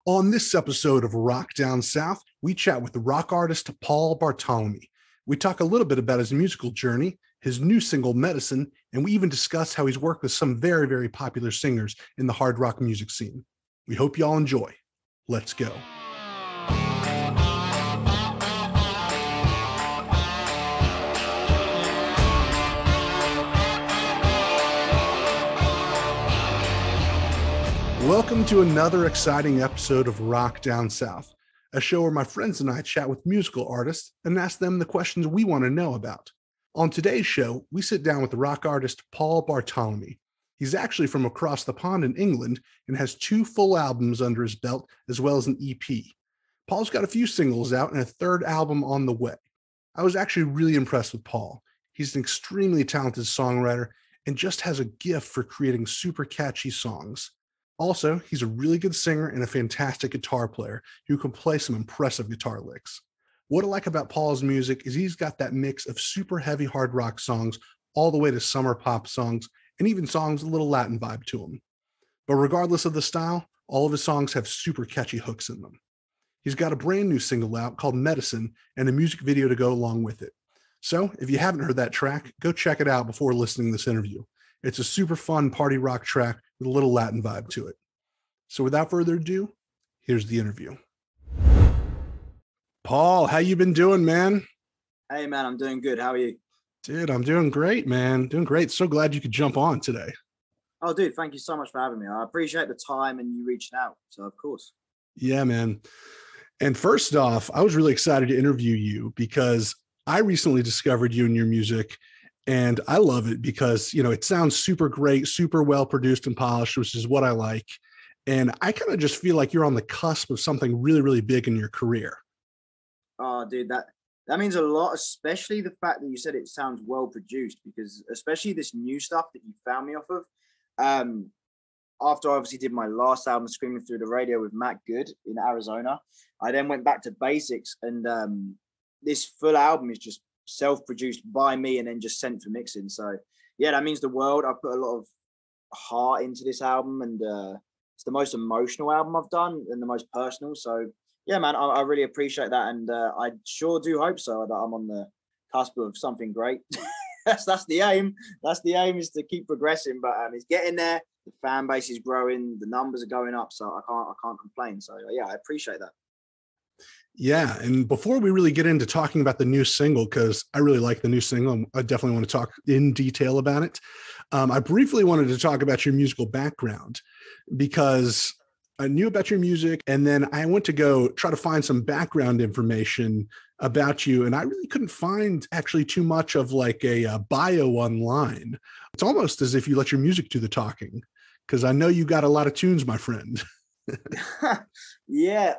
On this episode of Rock Down South, we chat with the rock artist Paul Bartolome. We talk a little bit about his musical journey, his new single Medicine, and we even discuss how he's worked with some very, very popular singers in the hard rock music scene. We hope you all enjoy. Let's go. Welcome to another exciting episode of Rock Down South, a show where my friends and I chat with musical artists and ask them the questions we want to know about. On today's show, we sit down with the rock artist Paul Bartolome. He's actually from across the pond in England and has 2 full albums under his belt, as well as an EP. Paul's got a few singles out and a 3rd album on the way. I was actually really impressed with Paul. He's an extremely talented songwriter and just has a gift for creating super catchy songs. Also, he's a really good singer and a fantastic guitar player who can play some impressive guitar licks. What I like about Paul's music is he's got that mix of super heavy hard rock songs all the way to summer pop songs and even songs with a little Latin vibe to them. But regardless of the style, all of his songs have super catchy hooks in them. He's got a brand new single out called Medicine and a music video to go along with it. So if you haven't heard that track, go check it out before listening to this interview. It's a super fun party rock track with a little Latin vibe to it. So without further ado, here's the interview. Paul, how you been doing, man? Hey, man, I'm doing good. How are you? Dude, I'm doing great, man. Doing great. So glad you could jump on today. Oh, dude, thank you so much for having me. I appreciate the time and you reaching out. So, of course. Yeah, man. And first off, I was really excited to interview you because I recently discovered you and your music. And I love it because, it sounds super great, super well produced and polished, which is what I like. And I kind of just feel like you're on the cusp of something really, really big in your career. Oh, dude, that means a lot, especially the fact that you said it sounds well produced, because especially this new stuff that you found me off of. After I obviously did my last album, Screaming Through the Radio with Matt Good in Arizona, I then went back to basics. And this full album is just self-produced by me and then just sent for mixing. So yeah, that means the world. I put a lot of heart into this album, and it's the most emotional album I've done and the most personal. So yeah, man, I really appreciate that, and I sure do hope so that I'm on the cusp of something great. that's the aim. That's the aim, is to keep progressing, but it's getting there. The fan base is growing, the numbers are going up, so I can't complain. So yeah, I appreciate that. Yeah. And before we really get into talking about the new single, because I really like the new single, I definitely want to talk in detail about it. I briefly wanted to talk about your musical background because I knew about your music, and then I went to go try to find some background information about you, and I really couldn't find actually too much of like a bio online. It's almost as if you let your music do the talking, because I know you got a lot of tunes, my friend. Yeah.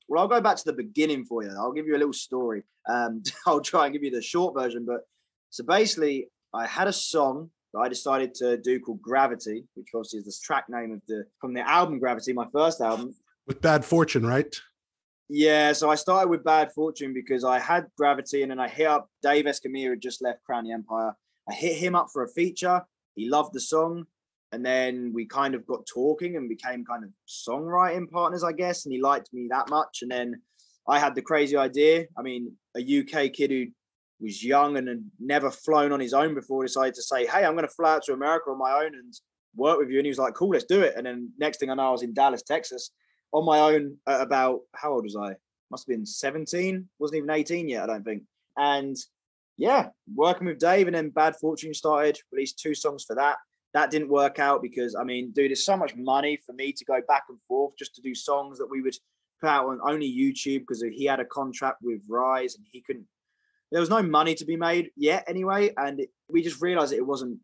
Well, I'll go back to the beginning for you. I'll give you a little story. I'll try and give you the short version. But so basically, I had a song that I decided to do called Gravity, which obviously is the track name from the album Gravity, my first album. With Bad Fortune, right? Yeah, so I started with Bad Fortune because I had Gravity, and then I hit up Dave Escamilla, who had just left Crown the Empire. I hit him up for a feature. He loved the song. And then we kind of got talking and became kind of songwriting partners, I guess. And he liked me that much. And then I had the crazy idea. I mean, a UK kid who was young and had never flown on his own before decided to say, hey, I'm going to fly out to America on my own and work with you. And he was like, cool, let's do it. And then next thing I know, I was in Dallas, Texas on my own at about, how old was I? Must have been 17. Wasn't even 18 yet, I don't think. And yeah, working with Dave, and then Bad Fortune started, released 2 songs for that. That didn't work out because, I mean, dude, it's so much money for me to go back and forth just to do songs that we would put out on only YouTube, because he had a contract with Rise and there was no money to be made yet anyway. And we just realized that it wasn't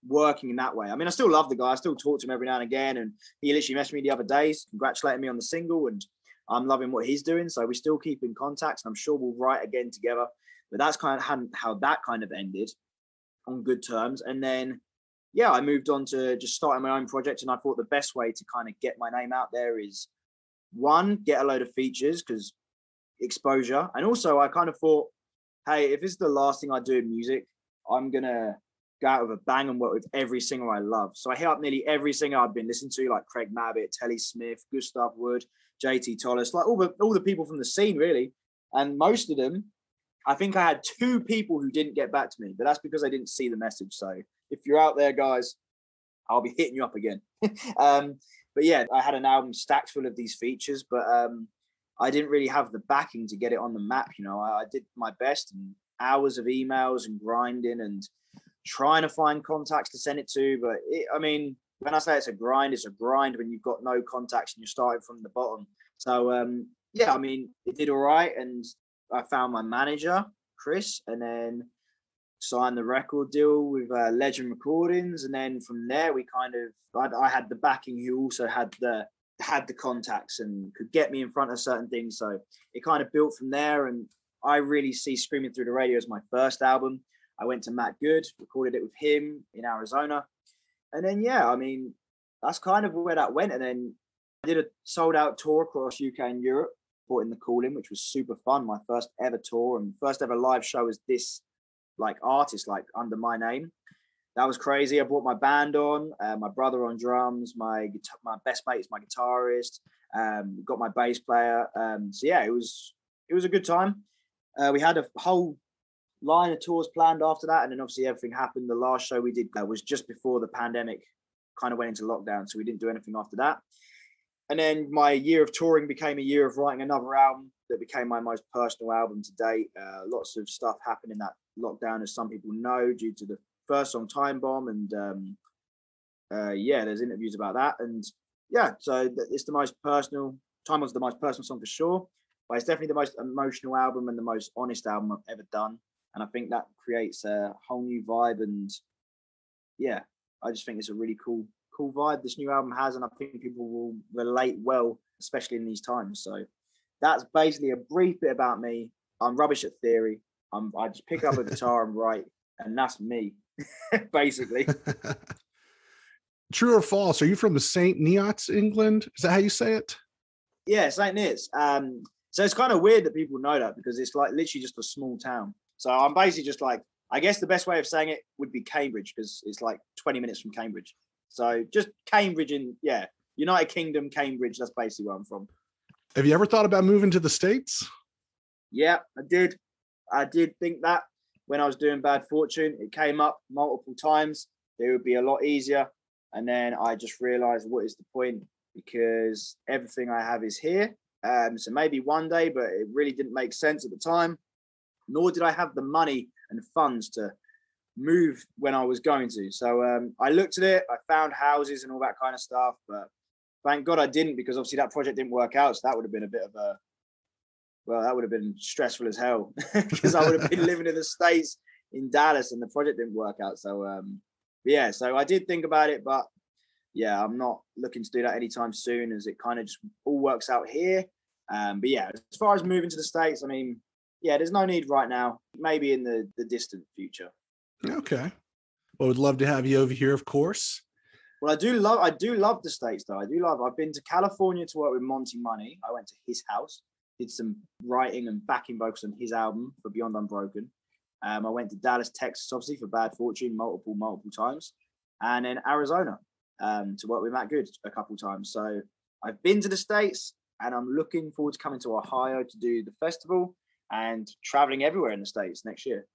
working in that way. I mean, I still love the guy. I still talk to him every now and again. And he literally messaged me the other day, congratulating me on the single, and I'm loving what he's doing. So we still keep in contact, and I'm sure we'll write again together. But that's kind of how that kind of ended, on good terms. And then, yeah, I moved on to just starting my own project. And I thought the best way to kind of get my name out there is, one, get a load of features, because exposure. And also I kind of thought, hey, if it's the last thing I do in music, I'm going to go out with a bang and work with every singer I love. So I hit up nearly every singer I've been listening to, like Craig Mabbitt, Telly Smith, Gustav Wood, JT Tolles, like all the people from the scene, really. And most of them, I think I had 2 people who didn't get back to me, but that's because I didn't see the message. So if you're out there, guys, I'll be hitting you up again. But yeah, I had an album stacked full of these features, but I didn't really have the backing to get it on the map. You know, I did my best, and hours of emails and grinding and trying to find contacts to send it to. But I mean, when I say it's a grind when you've got no contacts and you're starting from the bottom. So yeah, I mean, it did all right, and I found my manager, Chris, and then signed the record deal with Legend Recordings, and then from there we kind of I had the backing, who also had the contacts and could get me in front of certain things. So it kind of built from there, and I really see Screaming Through the Radio as my first album. I went to Matt Good, recorded it with him in Arizona, and then yeah, I mean, that's kind of where that went. And then I did a sold out tour across UK and Europe, brought in the Call In, which was super fun. My first ever tour and first ever live show as this like artist, like under my name. That was crazy. I brought my band on, my brother on drums, my best mate is my guitarist, got my bass player. So yeah, it was a good time. We had a whole line of tours planned after that, and then obviously everything happened. The last show we did was just before the pandemic kind of went into lockdown, so we didn't do anything after that. And then my year of touring became a year of writing another album that became my most personal album to date. Lots of stuff happened in that lockdown, as some people know, due to the first song Time Bomb, and yeah, there's interviews about that. And yeah, so it's the most personal. Time was the most personal song for sure, but it's definitely the most emotional album and the most honest album I've ever done. And I think that creates a whole new vibe. And yeah, I just think it's a really cool vibe this new album has, and I think people will relate well, especially in these times. So that's basically a brief bit about me. I'm rubbish at theory. I just pick up a guitar and write, and that's me, basically. True or false? Are you from the St. Neots, England? Is that how you say it? Yeah, St. Neots. So it's kind of weird that people know that, because it's like literally just a small town. So I'm basically just like, I guess the best way of saying it would be Cambridge, because it's like 20 minutes from Cambridge. So just Cambridge United Kingdom, Cambridge. That's basically where I'm from. Have you ever thought about moving to the States? Yeah, I did. I did think that when I was doing Bad Fortune. It came up multiple times. It would be a lot easier. And then I just realized, what is the point? Because everything I have is here. So maybe one day, but it really didn't make sense at the time. Nor did I have the money and funds to move when I was going to. So I looked at it, I found houses and all that kind of stuff, but thank God I didn't, because obviously that project didn't work out. So that would have been a bit of a, well, that would have been stressful as hell, because I would have been living in the States in Dallas and the project didn't work out. So yeah, so I did think about it, but yeah, I'm not looking to do that anytime soon, as it kind of just all works out here. But yeah, as far as moving to the States, I mean, yeah, there's no need right now. Maybe in the distant future. Okay. Well, would love to have you over here, of course. Well, I do love the States, though. I've been to California to work with Monty Money. I went to his house, did some writing and backing vocals on his album for Beyond Unbroken. I went to Dallas, Texas, obviously, for Bad Fortune multiple times. And then Arizona to work with Matt Good a couple times. So I've been to the States, and I'm looking forward to coming to Ohio to do the festival and traveling everywhere in the States next year.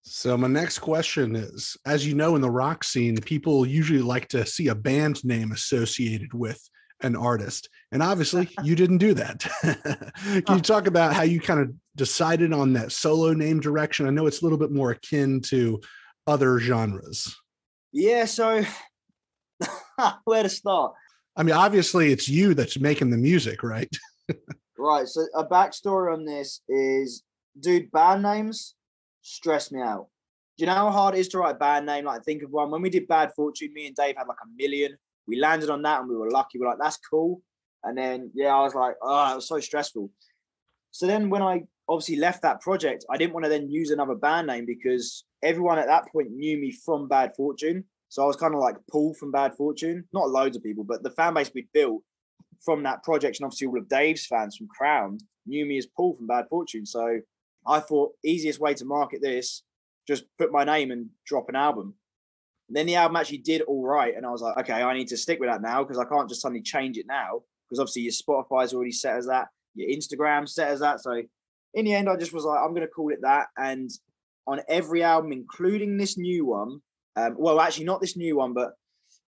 So my next question is, as you know, in the rock scene, people usually like to see a band name associated with an artist. And obviously you didn't do that. Can you talk about how you kind of decided on that solo name direction? I know it's a little bit more akin to other genres. Yeah, so where to start? I mean, obviously it's you that's making the music, right? Right. So a backstory on this is, dude, band names stress me out. Do you know how hard it is to write a band name? Like, think of one. When we did Bad Fortune, me and Dave had like 1 million. We landed on that and we were lucky. We're like, that's cool. And then, yeah, I was like, oh, it was so stressful. So then when I obviously left that project, I didn't want to then use another band name, because everyone at that point knew me from Bad Fortune. So I was kind of like Paul from Bad Fortune. Not loads of people, but the fan base we built from that project, and obviously all of Dave's fans from Crown knew me as Paul from Bad Fortune. So I thought, easiest way to market this, just put my name and drop an album. And then the album actually did all right. And I was like, okay, I need to stick with that now because I can't just suddenly change it now. Because obviously your Spotify's already set as that, your Instagram set as that. So in the end, I just was like, I'm going to call it that. And on every album, including this new one, well, actually not this new one, but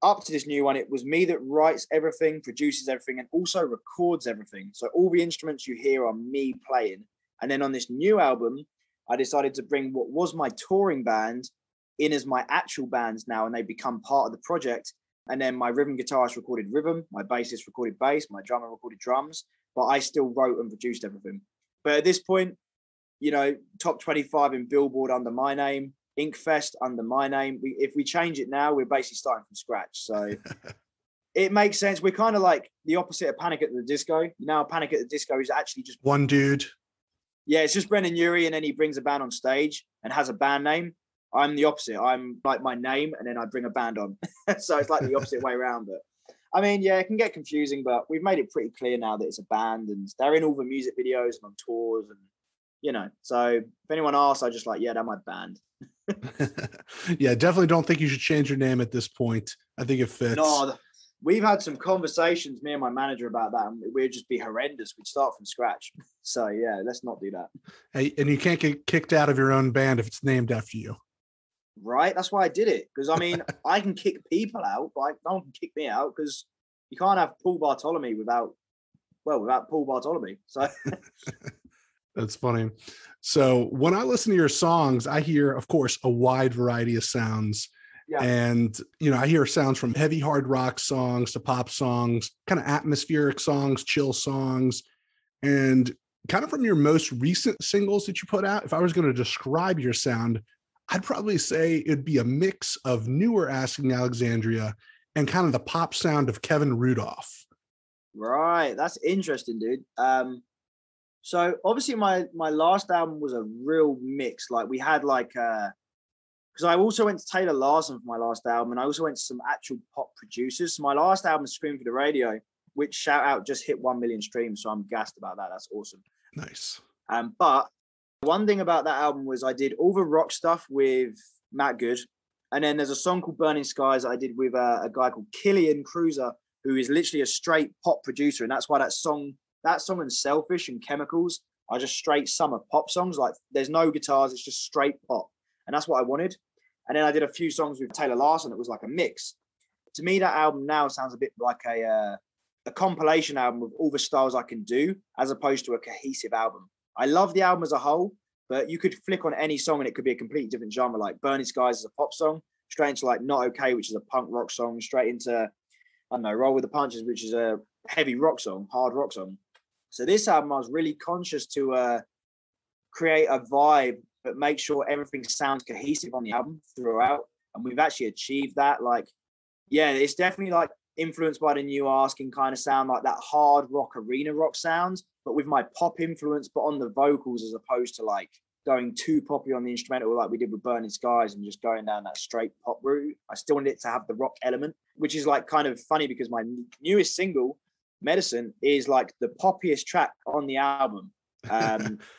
up to this new one, it was me that writes everything, produces everything, and also records everything. So all the instruments you hear are me playing. And then on this new album, I decided to bring what was my touring band in as my actual bands now, and they become part of the project. And then my rhythm guitarist recorded rhythm, my bassist recorded bass, my drummer recorded drums, but I still wrote and produced everything. But at this point, you know, top 25 in Billboard under my name, Inkfest under my name. If we change it now, we're basically starting from scratch. So it makes sense. We're kind of like the opposite of Panic at the Disco. Now Panic at the Disco is actually just one dude. Yeah, it's just Brendan Urie, and then he brings a band on stage and has a band name. I'm the opposite. I'm like my name, and then I bring a band on. So it's like the opposite way around. But I mean, yeah, it can get confusing, but we've made it pretty clear now that it's a band, and they're in all the music videos and on tours, and you know. So if anyone asks, I just like, yeah, they're my band. Yeah, definitely don't think you should change your name at this point. I think it fits. No, we've had some conversations, me and my manager, about that, and we'd just be horrendous. We'd start from scratch. So yeah, let's not do that. Hey, and you can't get kicked out of your own band if it's named after you. Right, that's why I did it. Because I mean, I can kick people out, but no one can kick me out because you can't have Paul Bartolome without Paul Bartolome. So that's funny. So when I listen to your songs, I hear, of course, a wide variety of sounds. Yeah. And, you know, I hear sounds from heavy hard rock songs to pop songs, kind of atmospheric songs, chill songs, and kind of from your most recent singles that you put out. If I was going to describe your sound, I'd probably say it'd be a mix of newer Asking Alexandria and kind of the pop sound of Kevin Rudolph. Right. That's interesting, dude. So obviously my last album was a real mix. Like we had like, because I also went to Taylor Larson for my last album, and I also went to some actual pop producers. So my last album, Scream for the Radio, which shout out just hit 1 million streams. So I'm gassed about that. That's awesome. Nice. But one thing about that album was I did all the rock stuff with Matt Good. And then there's a song called Burning Skies that I did with a guy called Killian Cruiser, who is literally a straight pop producer. And that's why that song and Selfish and Chemicals are just straight summer pop songs. Like there's no guitars, it's just straight pop. And that's what I wanted. And then I did a few songs with Taylor Larson. It was like a mix. To me, that album now sounds a bit like a compilation album of all the styles I can do, as opposed to a cohesive album. I love the album as a whole, but you could flick on any song and it could be a completely different genre. Like Burning Skies is a pop song, straight into like Not Okay, which is a punk rock song, straight into, I don't know, Roll with the Punches, which is a heavy rock song, hard rock song. So this album, I was really conscious to create a vibe, but make sure everything sounds cohesive on the album throughout. And we've actually achieved that. Like, yeah, it's definitely like influenced by the new Asking kind of sound, like that hard rock, arena rock sound, but with my pop influence, but on the vocals, as opposed to like going too poppy on the instrumental like we did with Burning Skies and just going down that straight pop route. I still wanted it to have the rock element, which is like kind of funny because my newest single, Medicine, is like the poppiest track on the album.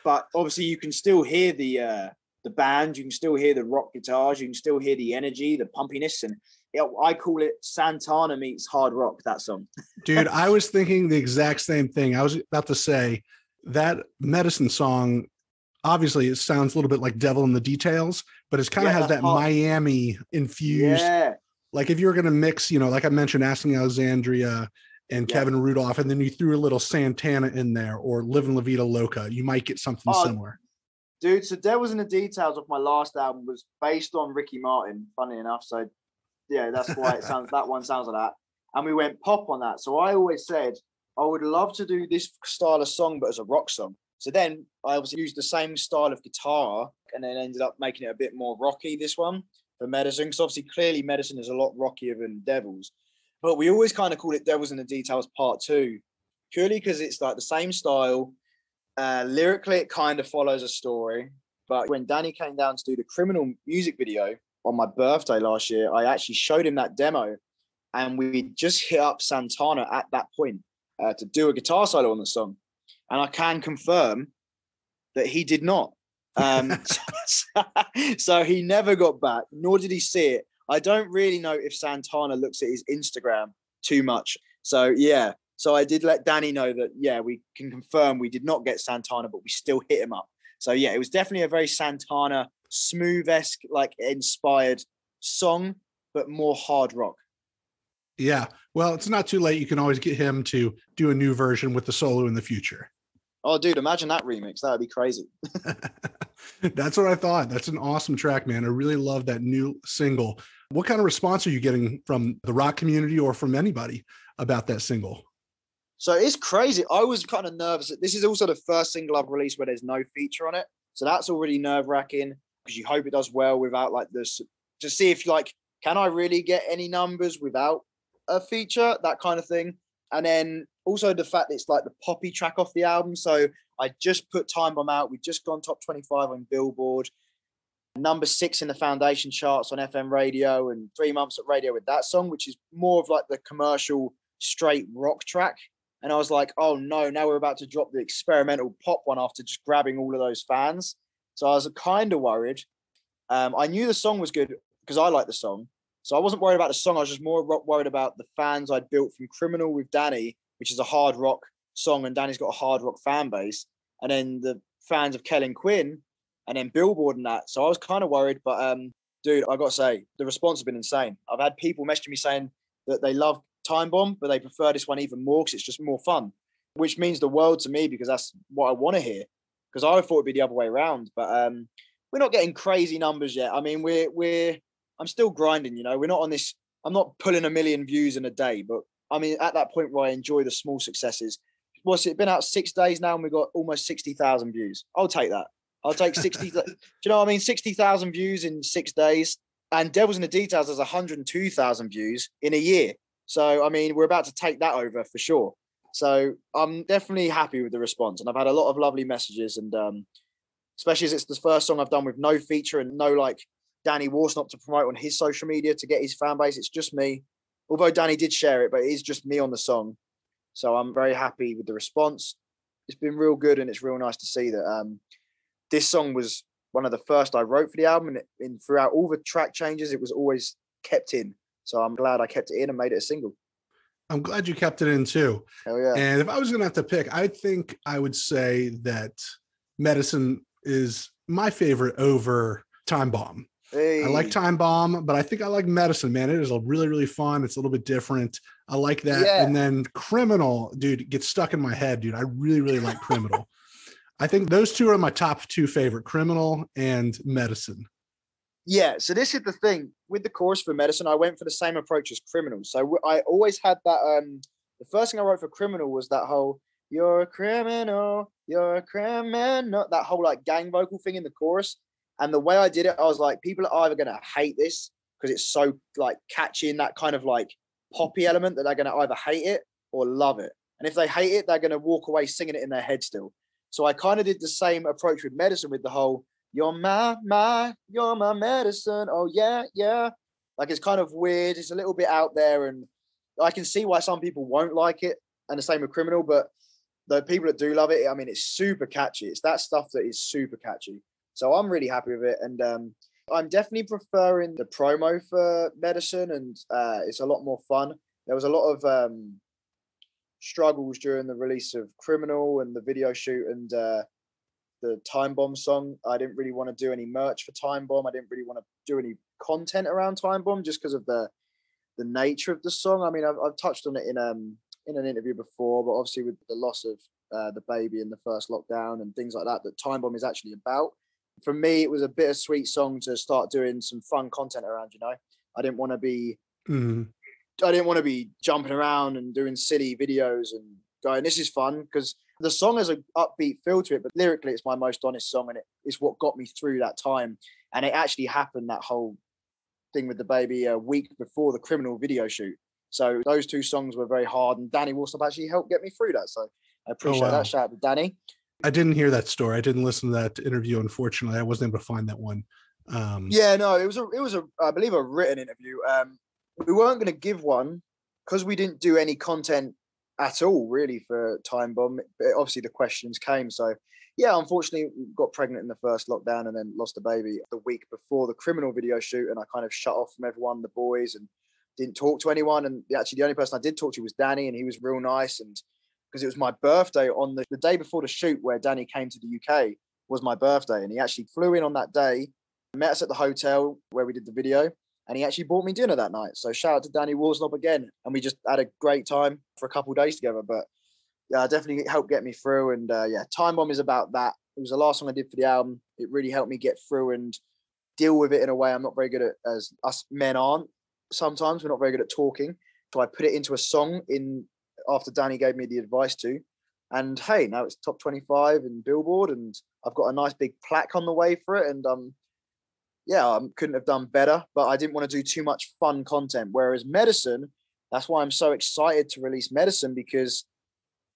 But obviously you can still hear the band, you can still hear the rock guitars, you can still hear the energy, the pumpiness, and I call it Santana meets hard rock, that song. Dude, I was thinking the exact same thing. I was about to say that Medicine song, obviously it sounds a little bit like Devil in the Details, but it kind of has that Miami infused. Yeah. Like if you were going to mix, you know, like I mentioned, Asking Alexandria and Kevin Rudolph, and then you threw a little Santana in there or Livin' La Vida Loca, you might get something similar. Dude, so Devil's in the Details of my last album was based on Ricky Martin, funny enough. So yeah, that's why it sounds, that one sounds like that. And we went pop on that. So I always said, I would love to do this style of song, but as a rock song. So then I obviously used the same style of guitar and then ended up making it a bit more rocky, this one, for Medicine. Because obviously, clearly Medicine is a lot rockier than Devils. But we always kind of call it Devils in the Details Part 2, purely because it's like the same style. Lyrically, it kind of follows a story. But when Danny came down to do the Criminal music video on my birthday last year, I actually showed him that demo. And we just hit up Santana at that point to do a guitar solo on the song. And I can confirm that he did not. So he never got back, nor did he see it. I don't really know if Santana looks at his Instagram too much. So yeah. So I did let Danny know that, yeah, we can confirm we did not get Santana, but we still hit him up. So yeah, it was definitely a very Santana smooth-esque, like inspired song, but more hard rock. Yeah. Well, it's not too late. You can always get him to do a new version with the solo in the future. Oh, dude, imagine that remix. That would be crazy. That's what I thought. That's an awesome track, man. I really love that new single. What kind of response are you getting from the rock community or from anybody about that single? So it's crazy. I was kind of nervous. This is also the first single I've released where there's no feature on it. So that's already nerve-wracking because you hope it does well without like this, to see if like, can I really get any numbers without a feature, that kind of thing. And then also the fact that it's like the poppy track off the album. So I just put Time Bomb out. We've just gone top 25 on Billboard, number 6 in the foundation charts on FM radio, and 3 months at radio with that song, which is more of like the commercial straight rock track. And I was like, oh no, now we're about to drop the experimental pop one after just grabbing all of those fans. So I was kind of worried. I knew the song was good because I like the song. So I wasn't worried about the song. I was just more worried about the fans I'd built from Criminal with Danny, which is a hard rock song, and Danny's got a hard rock fan base. And then the fans of Kellen Quinn, and then Billboard and that. So I was kind of worried, but dude, I got to say, the response has been insane. I've had people messaging me saying that they love Time Bomb, but they prefer this one even more because it's just more fun, which means the world to me because that's what I want to hear. Because I thought it'd be the other way around, but we're not getting crazy numbers yet. I mean, I'm still grinding, you know. We're not on this. I'm not pulling 1 million views in a day, but I mean, at that point where I enjoy the small successes. What's it been out 6 days now, and we've got almost 60,000 views. I'll take that. I'll take 60. Do you know what I mean? 60,000 views in 6 days, and Devils in the Details has 102,000 views in a year. So, I mean, we're about to take that over for sure. So I'm definitely happy with the response. And I've had a lot of lovely messages. And especially as it's the first song I've done with no feature and no like Danny Warsnop to promote on his social media to get his fan base. It's just me. Although Danny did share it, but it is just me on the song. So I'm very happy with the response. It's been real good. And it's real nice to see that this song was one of the first I wrote for the album. And throughout all the track changes, it was always kept in. So I'm glad I kept it in and made it a single. I'm glad you kept it in too. Hell yeah. And if I was going to have to pick, I think I would say that Medicine is my favorite over Time Bomb. Hey. I like Time Bomb, but I think I like Medicine, man. It is really, really fun. It's a little bit different. I like that. Yeah. And then Criminal, dude, gets stuck in my head, dude. I really, really like Criminal. I think those two are my top 2 favorite, Criminal and Medicine. Yeah, so this is the thing with the chorus for Medicine. I went for the same approach as Criminal. So I always had that. The first thing I wrote for Criminal was that whole "You're a criminal, you're a criminal," that whole like gang vocal thing in the chorus. And the way I did it, I was like, people are either gonna hate this because it's so like catchy in that kind of like poppy element that they're gonna either hate it or love it. And if they hate it, they're gonna walk away singing it in their head still. So I kind of did the same approach with Medicine with the whole you're my medicine. Oh, yeah, yeah. Like, it's kind of weird. It's a little bit out there, and I can see why some people won't like it. And the same with Criminal, but the people that do love it, I mean, it's super catchy. It's that stuff that is super catchy. So I'm really happy with it. And I'm definitely preferring the promo for Medicine, and it's a lot more fun. There was a lot of struggles during the release of Criminal and the video shoot and the Time Bomb song. I didn't really want to do any merch for Time Bomb. I didn't really want to do any content around Time Bomb just because of the nature of the song. I mean, I've touched on it in an interview before, but obviously with the loss of the baby in the first lockdown and things like that, that Time Bomb is actually about. For me, it was a bittersweet song to start doing some fun content around, you know. I didn't want to be I didn't want to be jumping around and doing silly videos and going, this is fun, because the song has an upbeat feel to it, but lyrically it's my most honest song, and it's what got me through that time. And it actually happened, that whole thing with the baby, a week before the Criminal video shoot. So those 2 songs were very hard, and Danny Warsnop actually helped get me through that. So I appreciate that. Shout out to Danny. I didn't hear that story. I didn't listen to that interview. Unfortunately, I wasn't able to find that one. Yeah, no, it was a I believe a written interview. We weren't going to give one because we didn't do any content at all, really, for Time Bomb. But obviously, the questions came. So, yeah, unfortunately, got pregnant in the first lockdown and then lost a baby the week before the Criminal video shoot. And I kind of shut off from everyone, the boys, and didn't talk to anyone. And actually, the only person I did talk to was Danny, and he was real nice. And because it was my birthday on the day before the shoot where Danny came to the UK was my birthday. And he actually flew in on that day, met us at the hotel where we did the video. And he actually bought me dinner that night. So shout out to Danny Worsnop again. And we just had a great time for a couple of days together. But yeah, definitely helped get me through. And yeah, Time Bomb is about that. It was the last song I did for the album. It really helped me get through and deal with it in a way I'm not very good at, as us men aren't. Sometimes we're not very good at talking. So I put it into a song after Danny gave me the advice to. And hey, now it's top 25 in Billboard. And I've got a nice big plaque on the way for it. And yeah, I couldn't have done better, but I didn't want to do too much fun content. Whereas Medicine, that's why I'm so excited to release Medicine, because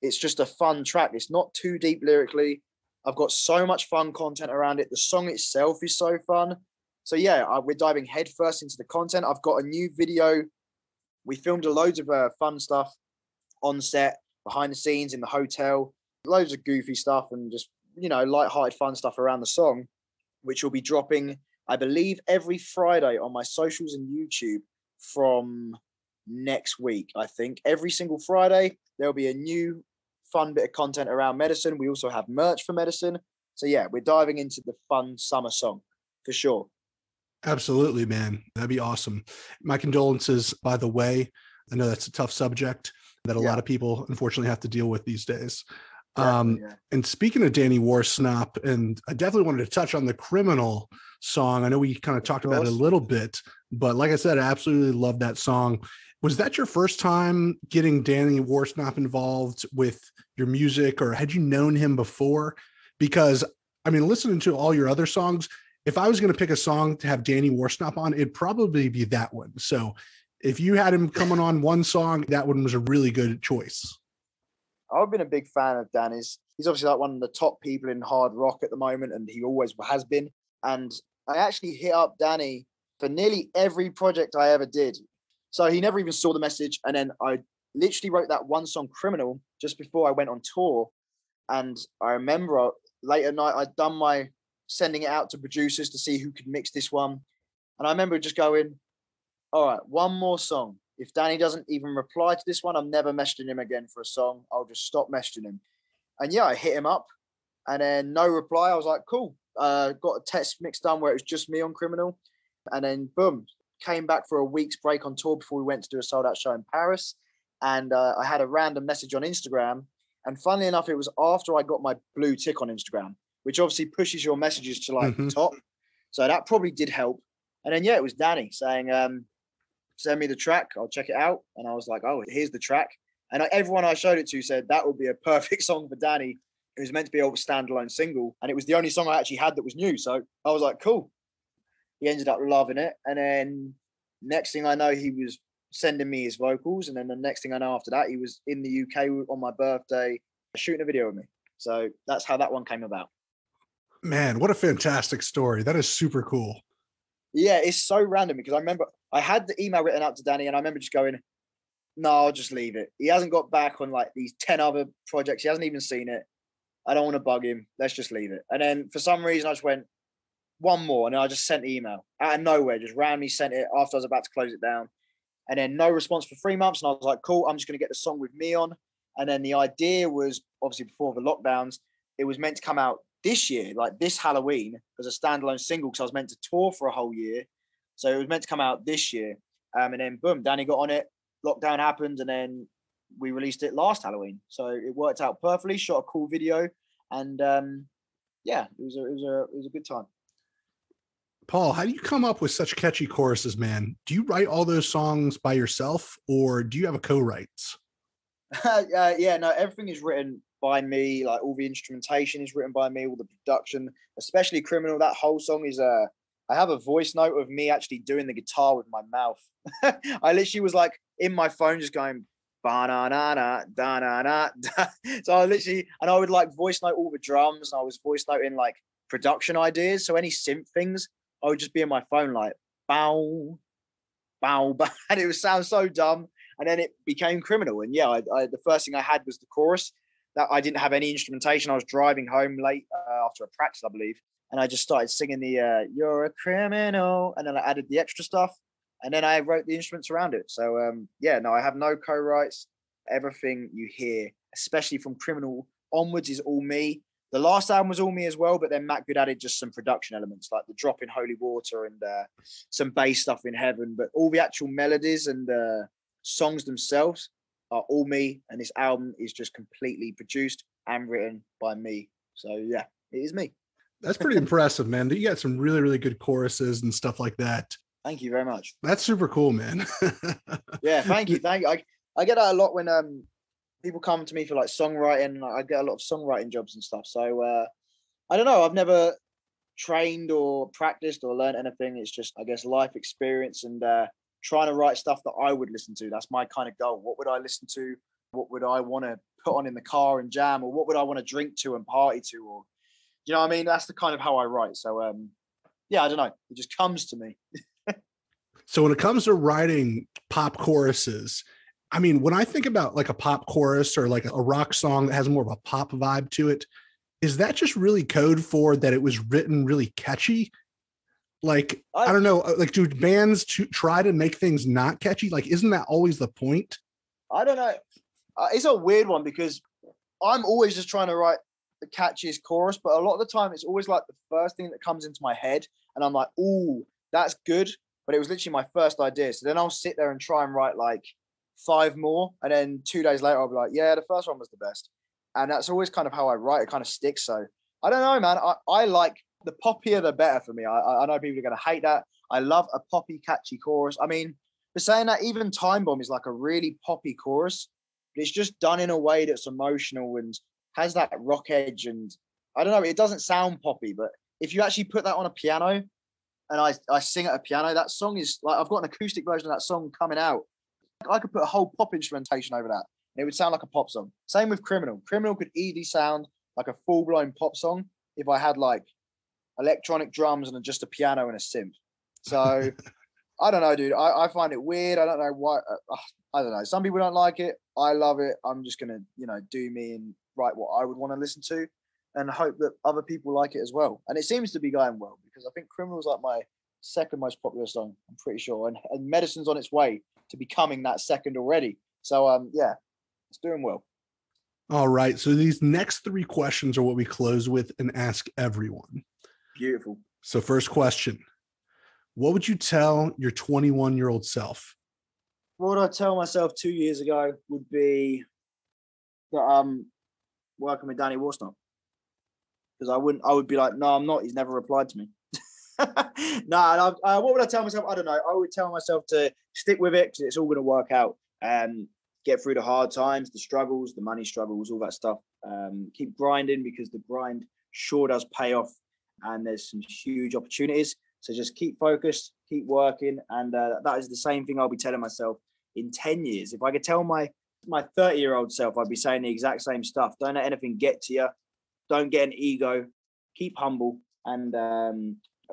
it's just a fun track. It's not too deep lyrically. I've got so much fun content around it. The song itself is so fun. So yeah, we're diving headfirst into the content. I've got a new video. We filmed loads of fun stuff on set, behind the scenes, in the hotel, loads of goofy stuff and just, lighthearted fun stuff around the song, which will be dropping, I believe, every Friday on my socials and YouTube from next week. I think every single Friday there'll be a new fun bit of content around Medicine. We also have merch for Medicine. So yeah, we're diving into the fun summer song for sure. Absolutely, man. That'd be awesome. My condolences, by the way. I know that's a tough subject that a lot of people unfortunately have to deal with these days. And speaking of Danny Worsnop, and I definitely wanted to touch on the Criminal song. I know we kind of talked about it a little bit, but like I said, I absolutely love that song. Was that your first time getting Danny Worsnop involved with your music, or had you known him before? Because, I mean, listening to all your other songs, if I was going to pick a song to have Danny Worsnop on, it'd probably be that one. So if you had him coming on one song, that one was a really good choice. I've been a big fan of Danny's. He's obviously like one of the top people in hard rock at the moment, and he always has been. And I actually hit up Danny for nearly every project I ever did. So he never even saw the message. And then I literally wrote that one song, Criminal, just before I went on tour. And I remember late at night, I'd done my sending it out to producers to see who could mix this one. And I remember just going, all right, one more song. If Danny doesn't even reply to this one, I'm never messaging him again for a song. I'll just stop messaging him. And yeah, I hit him up and then no reply. I was like, cool. Got a test mix done where it was just me on Criminal. And then boom, came back for a week's break on tour before we went to do a sold out show in Paris. And I had a random message on Instagram. And funnily enough, it was after I got my blue tick on Instagram, which obviously pushes your messages to like the top. So that probably did help. And then, yeah, it was Danny saying, send me the track, I'll check it out. And I was like, oh, here's the track. And everyone I showed it to said that would be a perfect song for Danny. It was meant to be a standalone single. And it was the only song I actually had that was new. So I was like, cool. He ended up loving it. And then next thing I know, he was sending me his vocals. And then the next thing I know after that, he was in the UK on my birthday shooting a video with me. So that's how that one came about. Man, what a fantastic story. That is super cool. Yeah, it's so random because I remember I had the email written out to Danny and I remember just going, no, I'll just leave it. He hasn't got back on like these 10 other projects. He hasn't even seen it. I don't want to bug him. Let's just leave it. And then for some reason, I just went, one more. And then I just sent the email out of nowhere, just randomly sent it after I was about to close it down. And then no response for 3 months. And I was like, cool, I'm just going to get the song with me on. And then the idea was obviously before the lockdowns, it was meant to come out this year, like this Halloween, as a standalone single because I was meant to tour for a whole year. So it was meant to come out this year. And then boom, Danny got on it. Lockdown happened. And then we released it last Halloween. So it worked out perfectly, shot a cool video. And yeah, it was a good time. Paul, how do you come up with such catchy choruses, man? Do you write all those songs by yourself or do you have a co-writes? Yeah, no, everything is written by me. Like all the instrumentation is written by me, all the production, especially Criminal. That whole song is I have a voice note of me actually doing the guitar with my mouth. I literally was like in my phone just going ba-na-na-na, da-na-na, da. So I literally, and I would like voice note all the drums and I was voice noting like production ideas. So any synth things, I would just be in my phone like bow, bow, bow. And it would sound so dumb. and then it became Criminal. And yeah, the first thing I had was the chorus. That I didn't have any instrumentation. I was driving home late after a practice, I believe, and I just started singing the "You're a Criminal," and then I added the extra stuff, and then I wrote the instruments around it. So yeah, no, I have no co-writes. Everything you hear, especially from Criminal onwards, is all me. The last album was all me as well, but then Matt Good added just some production elements like the drop in Holy Water and some bass stuff in Heaven. But all the actual melodies and songs themselves are all me. And this album is just completely produced and written by me. So yeah, it is me. That's pretty impressive, man. You got some really, really good choruses and stuff like that. Thank you very much. That's super cool, man. Yeah, thank you. I get that a lot when people come to me for like songwriting. I get a lot of songwriting jobs and stuff. So I don't know. I've never trained or practiced or learned anything. It's just, I guess, life experience and trying to write stuff that I would listen to. That's my kind of goal. What would I listen to? What would I want to put on in the car and jam? Or what would I want to drink to and party to? Or, you know what I mean? That's the kind of how I write. So yeah, I don't know. It just comes to me. So when it comes to writing pop choruses, I mean, when I think about like a pop chorus or like a rock song that has more of a pop vibe to it, is that just really code for that it was written really catchy? Like, I don't know, like do bands try to make things not catchy? Like, isn't that always the point? I don't know. It's a weird one because I'm always just trying to write the catchiest chorus, but a lot of the time it's always like the first thing that comes into my head and I'm like, ooh, that's good. But it was literally my first idea. So then I'll sit there and try and write like 5 more. And then 2 days later, I'll be like, yeah, the first one was the best. And that's always kind of how I write. It kind of sticks. So I don't know, man. I like the poppier, the better for me. I know people are going to hate that. I love a poppy, catchy chorus. I mean, for saying that, even Time Bomb is like a really poppy chorus, but it's just done in a way that's emotional and has that rock edge. And I don't know, it doesn't sound poppy, but if you actually put that on a piano and I sing at a piano, that song is like, I've got an acoustic version of that song coming out. I could put a whole pop instrumentation over that. And it would sound like a pop song. Same with Criminal. Criminal could easily sound like a full-blown pop song if I had like electronic drums and just a piano and a synth. So I don't know, dude. I find it weird. I don't know why. I don't know. Some people don't like it. I love it. I'm just gonna, do me and write what I would want to listen to, and hope that other people like it as well. And it seems to be going well because I think Criminal's like my second most popular song. I'm pretty sure, and Medicine's on its way to becoming that second already. So yeah, it's doing well. All right. So these next 3 questions are what we close with and ask everyone. Beautiful. So first question, what would you tell your 21-year-old self? What would I tell myself 2 years ago would be that I'm working with Danny Worsnop. Because I would be like, no, I'm not. He's never replied to me. No, what would I tell myself? I don't know. I would tell myself to stick with it because it's all going to work out and get through the hard times, the struggles, the money struggles, all that stuff. Keep grinding because the grind sure does pay off and there's some huge opportunities. So just keep focused, keep working. And that is the same thing I'll be telling myself in 10 years. If I could tell my 30-year-old self, I'd be saying the exact same stuff. Don't let anything get to you. Don't get an ego. Keep humble. And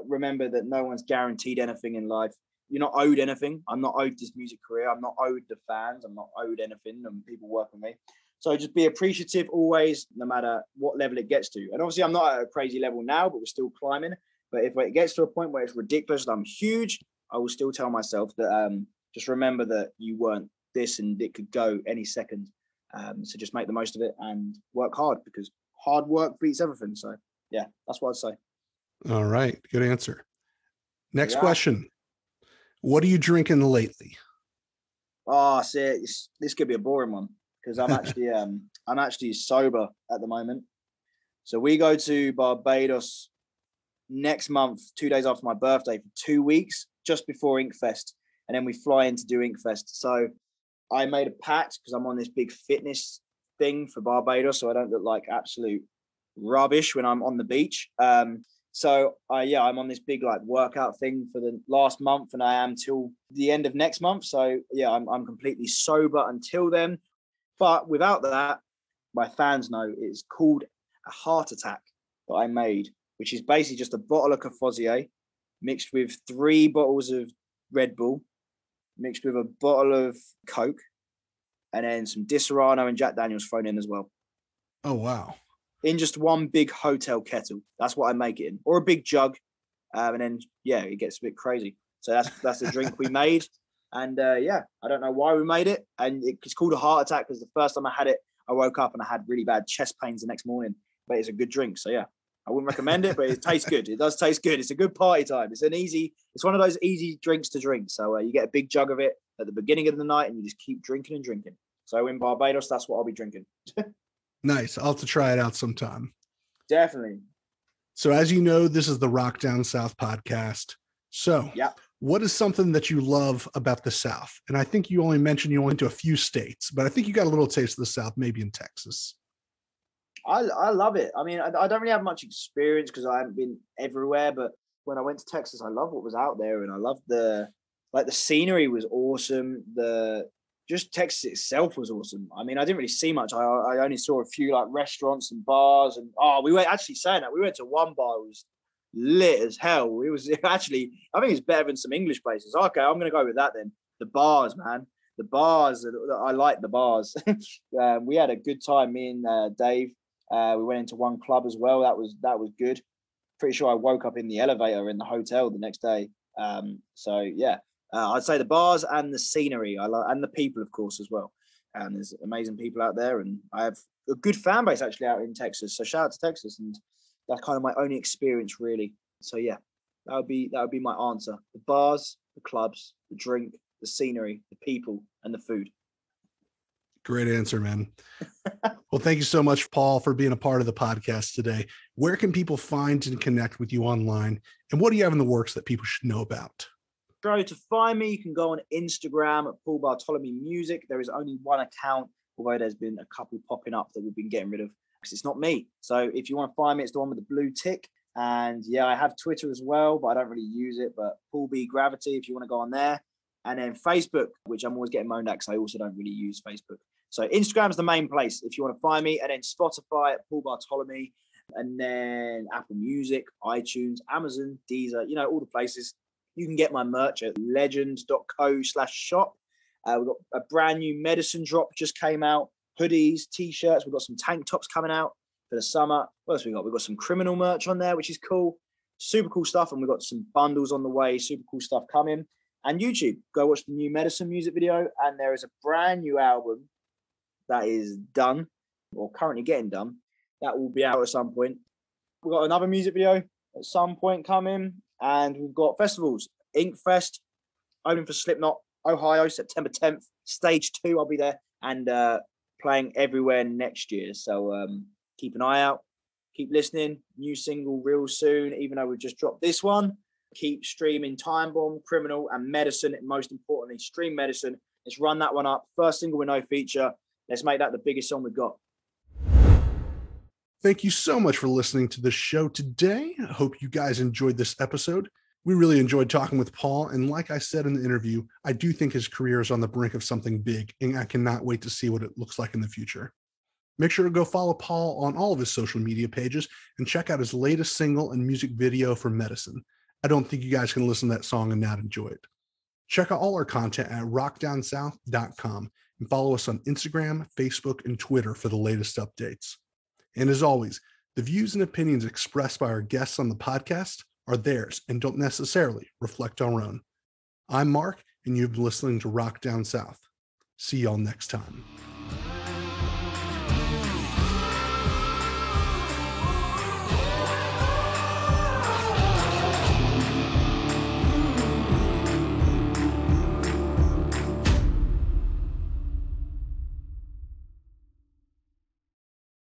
remember that no one's guaranteed anything in life. You're not owed anything. I'm not owed this music career. I'm not owed the fans. I'm not owed anything and people work with me. So just be appreciative always, no matter what level it gets to. And obviously I'm not at a crazy level now, but we're still climbing. But if it gets to a point where it's ridiculous and I'm huge, I will still tell myself that just remember that you weren't this and it could go any second. So just make the most of it and work hard because hard work beats everything. So yeah, that's what I'd say. All right. Good answer. Next question. What are you drinking lately? Oh, see, this could be a boring one because I'm actually sober at the moment. So we go to Barbados next month, 2 days after my birthday, for 2 weeks, just before Inkfest, and then we fly in to do Inkfest. So I made a pact because I'm on this big fitness thing for Barbados, so I don't look like absolute rubbish when I'm on the beach. So I'm on this big like workout thing for the last month, and I am till the end of next month. So yeah, I'm completely sober until then. But without that, my fans know it's called a heart attack that I made, which is basically just a bottle of Courvoisier mixed with 3 bottles of Red Bull, mixed with a bottle of Coke, and then some Disaronno and Jack Daniels thrown in as well. Oh, wow. In just one big hotel kettle. That's what I make it in. Or a big jug. And then, yeah, it gets a bit crazy. So that's the drink we made. And yeah, I don't know why we made it. And it's called a heart attack because the first time I had it, I woke up and I had really bad chest pains the next morning. But it's a good drink. So yeah, I wouldn't recommend it, but it tastes good. It does taste good. It's a good party time. It's one of those easy drinks to drink. So you get a big jug of it at the beginning of the night and you just keep drinking and drinking. So in Barbados, that's what I'll be drinking. Nice. I'll have to try it out sometime. Definitely. So as you know, this is the Rock Down South podcast. So yeah, what is something that you love about the South? And I think you only mentioned you went to a few states, but I think you got a little taste of the South, maybe in Texas. I love it. I mean, I don't really have much experience because I haven't been everywhere, but when I went to Texas, I loved what was out there, and I loved the scenery was awesome. Just Texas itself was awesome. I mean, I didn't really see much. I only saw a few like restaurants and bars, and we went to one bar. It was lit as hell. It was actually, I think it's better than some English places. Okay, I'm gonna go with that then. The bars, man. The bars. I like the bars. We had a good time. Me and Dave. We went into one club as well. That was good. Pretty sure I woke up in the elevator in the hotel the next day. So yeah. I'd say the bars and the scenery, and the people, of course, as well. And there's amazing people out there, and I have a good fan base actually out in Texas. So shout out to Texas, and that's kind of my only experience really. So yeah, that would be my answer: the bars, the clubs, the drink, the scenery, the people, and the food. Great answer, man. Well, thank you so much, Paul, for being a part of the podcast today. Where can people find and connect with you online, and what do you have in the works that people should know about? So to find me, you can go on Instagram at Paul Bartolome Music. There is only one account, although there's been a couple popping up that we've been getting rid of because it's not me. So if you want to find me, it's the one with the blue tick. And yeah, I have Twitter as well, but I don't really use it. But Paul B Gravity, if you want to go on there. And then Facebook, which I'm always getting moaned at because I also don't really use Facebook. So Instagram is the main place if you want to find me. And then Spotify at Paul Bartolome. And then Apple Music, iTunes, Amazon, Deezer, all the places. You can get my merch at legend.co/shop. We've got a brand new medicine drop just came out, hoodies, t-shirts. We've got some tank tops coming out for the summer. What else we got? We've got some criminal merch on there, which is cool. Super cool stuff. And we've got some bundles on the way, super cool stuff coming. And YouTube, go watch the new medicine music video. And there is a brand new album that is done or currently getting done. That will be out at some point. We've got another music video at some point coming. And we've got festivals, Inkfest, opening for Slipknot, Ohio, September 10th, stage 2, I'll be there, and playing everywhere next year. So keep an eye out, keep listening, new single real soon, even though we've just dropped this one. Keep streaming Time Bomb, Criminal, and Medicine, and most importantly, stream Medicine. Let's run that one up. First single with no feature. Let's make that the biggest song we've got. Thank you so much for listening to the show today. I hope you guys enjoyed this episode. We really enjoyed talking with Paul. And like I said in the interview, I do think his career is on the brink of something big, and I cannot wait to see what it looks like in the future. Make sure to go follow Paul on all of his social media pages and check out his latest single and music video for Medicine. I don't think you guys can listen to that song and not enjoy it. Check out all our content at rockdownsouth.com and follow us on Instagram, Facebook, and Twitter for the latest updates. And as always, the views and opinions expressed by our guests on the podcast are theirs and don't necessarily reflect our own. I'm Mark, and you've been listening to Rock Down South. See y'all next time.